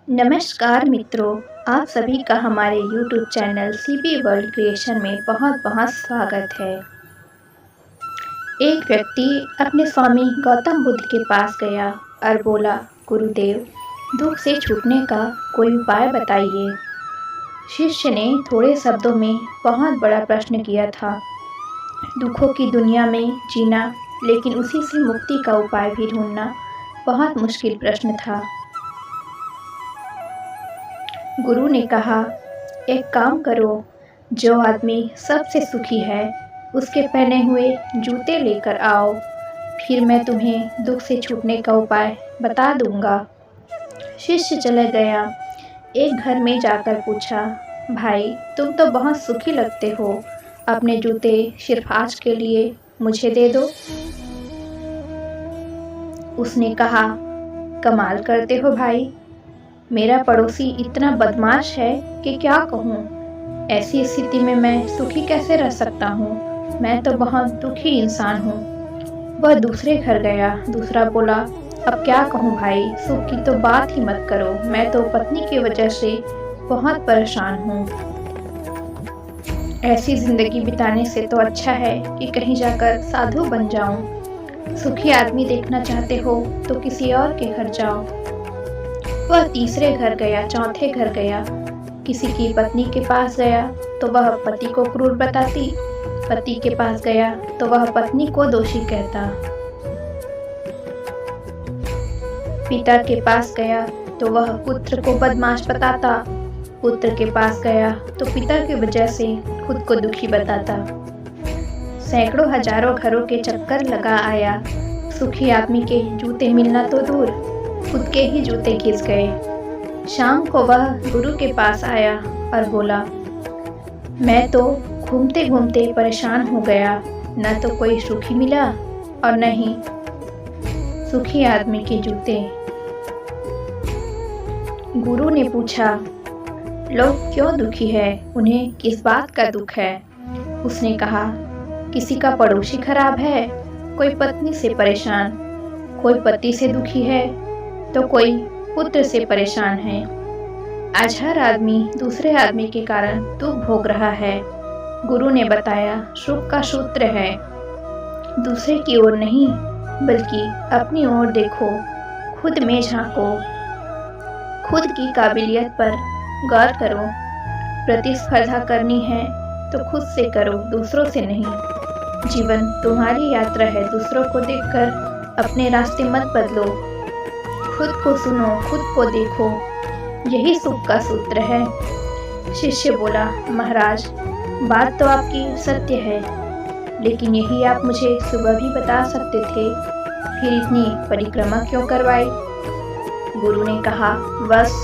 नमस्कार मित्रों, आप सभी का हमारे YouTube channel CB world creation में बहुत बहुत स्वागत है। एक व्यक्ति अपने स्वामी गौतम बुद्ध के पास गया और बोला, गुरुदेव, दुख से छूटने का कोई उपाय बताइए। शिष्य ने थोड़े शब्दों में बहुत बड़ा प्रश्न किया था। दुखों की दुनिया में जीना, लेकिन उसी से मुक्ति का उपाय भी ढूंढना बहुत मुश्किल प्रश्न था। गुरु ने कहा, एक काम करो, जो आदमी सबसे सुखी है उसके पहने हुए जूते लेकर आओ, फिर मैं तुम्हें दुख से छूटने का उपाय बता दूंगा। शिष्य चले गया। एक घर में जाकर पूछा, भाई तुम तो बहुत सुखी लगते हो, अपने जूते सिर्फ आज के लिए मुझे दे दो। उसने कहा, कमाल करते हो भाई, मेरा पड़ोसी इतना बदमाश है कि क्या कहूँ। ऐसी स्थिति में मैं सुखी कैसे रह सकता हूँ? मैं तो बहुत दुखी इंसान हूँ। वह दूसरे घर गया। दूसरा बोला, अब क्या कहूँ भाई, सुख की तो बात ही मत करो, मैं तो पत्नी की वजह से बहुत परेशान हूँ। ऐसी जिंदगी बिताने से तो अच्छा है कि कहीं जाकर साधु बन जाऊं। सुखी आदमी देखना चाहते हो तो किसी और के घर जाओ। वह तीसरे घर गया, चौथे घर गया, किसी की पत्नी के पास गया तो वह पति को क्रूर बताती, पति के पास गया तो वह पत्नी को दोषी कहता, पिता के पास गया तो वह पुत्र को बदमाश बताता, पुत्र के पास गया तो पिता की वजह से खुद को दुखी बताता। सैकड़ों हजारों घरों के चक्कर लगा आया। सुखी आदमी के जूते मिलना तो दूर, खुद के ही जूते घिस गए। शाम को वह गुरु के पास आया और बोला, मैं तो घूमते घूमते परेशान हो गया, न तो कोई सुखी मिला और न ही सुखी आदमी के जूते। गुरु ने पूछा, लोग क्यों दुखी है, उन्हें किस बात का दुख है? उसने कहा, किसी का पड़ोसी खराब है, कोई पत्नी से परेशान, कोई पति से दुखी है तो कोई पुत्र से परेशान है। आज हर आदमी दूसरे आदमी के कारण दुख भोग रहा है। गुरु ने बताया, सुख का सूत्र है, दूसरे की ओर नहीं बल्कि अपनी ओर देखो, खुद में झांको, खुद की काबिलियत पर गौर करो। प्रतिस्पर्धा करनी है तो खुद से करो, दूसरों से नहीं। जीवन तुम्हारी यात्रा है, दूसरों को देखकर अपने रास्ते मत बदलो। खुद को सुनो, खुद को देखो, यही सुख का सूत्र है। शिष्य बोला, महाराज, बात तो आपकी सत्य है, लेकिन यही आप मुझे सुबह भी बता सकते थे, फिर इतनी परिक्रमा क्यों करवाई? गुरु ने कहा, बस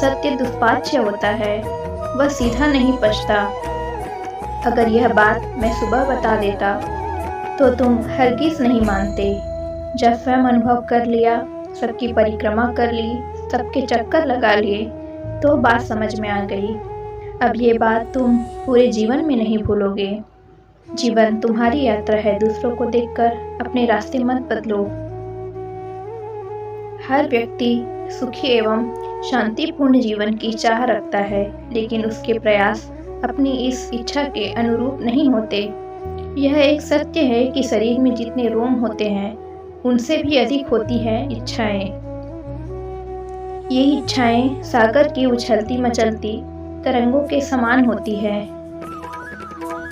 सत्य दुष्पाच्य होता है, वह सीधा नहीं पचता। अगर यह बात मैं सुबह बता देता तो तुम हरगिज नहीं मानते। जब स्वयं अनुभव कर लिया, सबकी परिक्रमा कर ली, सबके चक्कर लगा लिए, तो बात समझ में आ गई। अब ये बात तुम पूरे जीवन में नहीं भूलोगे। जीवन तुम्हारी यात्रा है, दूसरों को देखकर अपने रास्ते मत बदलो। हर व्यक्ति सुखी एवं शांतिपूर्ण जीवन की चाह रखता है, लेकिन उसके प्रयास अपनी इस इच्छा के अनुरूप नहीं होते। यह एक सत्य है कि शरीर में जितने रोम होते हैं, उनसे भी अधिक होती है इच्छाएं। ये इच्छाएं सागर की उछलती मचलती तरंगों के समान होती है।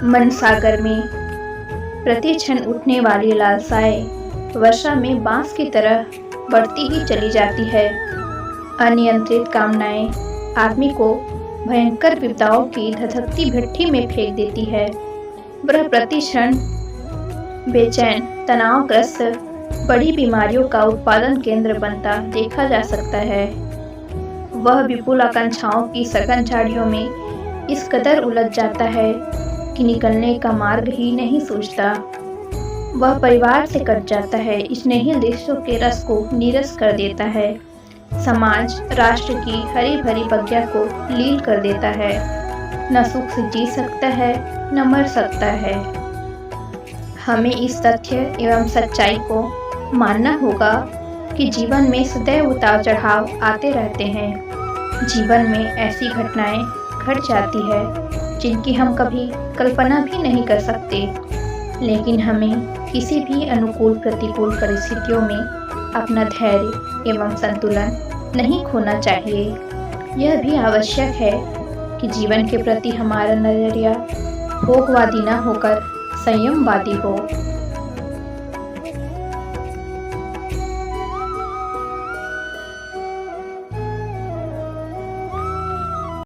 मन सागर में प्रति क्षण उठने वाली लालसाएं वर्षा में बांस की तरह बढ़ती ही चली जाती है। अनियंत्रित कामनाएं आदमी को भयंकर विपदाओं की धधकती भट्ठी में फेंक देती है। वह प्रति क्षण बेचैन, तनावग्रस्त, बड़ी बीमारियों का उत्पादन केंद्र बनता देखा जा सकता है। वह विपुल आकांक्षाओं की सघन झाड़ियों में इस कदर उलझ जाता है कि निकलने का मार्ग ही नहीं सूझता। वह परिवार से कट जाता है, स्नेहिल देशों के रस को नीरस कर देता है, समाज राष्ट्र की हरी भरी बगिया को लील कर देता है। न सुख से जी सकता है, न मर सकता है। हमें इस तथ्य एवं सच्चाई को मानना होगा कि जीवन में सदैव उतार चढ़ाव आते रहते हैं। जीवन में ऐसी घटनाएं घट जाती है जिनकी हम कभी कल्पना भी नहीं कर सकते, लेकिन हमें किसी भी अनुकूल प्रतिकूल परिस्थितियों में अपना धैर्य एवं संतुलन नहीं खोना चाहिए। यह भी आवश्यक है कि जीवन के प्रति हमारा नजरिया भोगवादी न होकर संयमवादी हो।